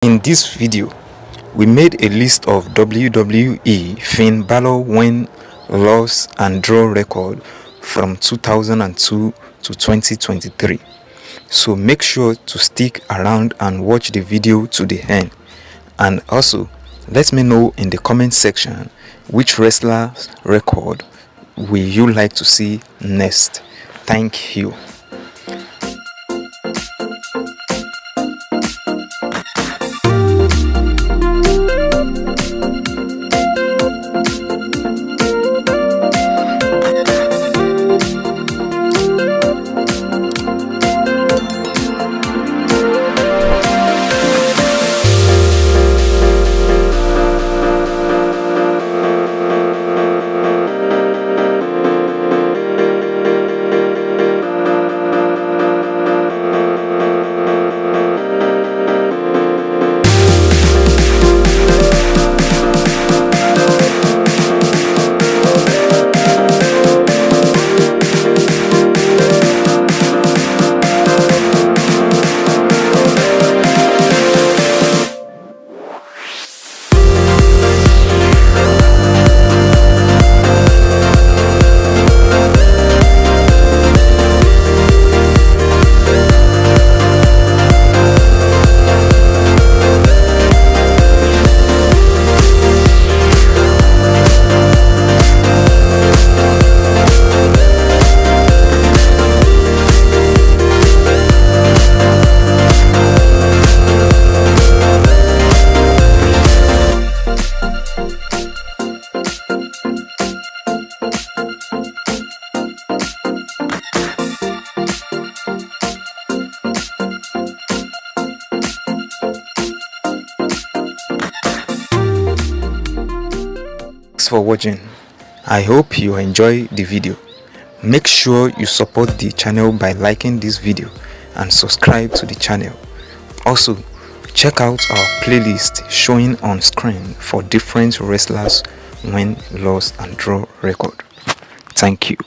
In this video, we made a list of WWE Finn Balor win, loss and draw record from 2002 to 2023. So make sure to stick around and watch the video to the end. And also, let me know in the comment section which wrestler's record will you like to see next. Thank you. Thanks for watching. I hope you enjoy the video. Make sure you support the channel by liking this video and subscribe to the channel. Also, check out our playlist showing on screen for different wrestlers win, loss and draw record. Thank you.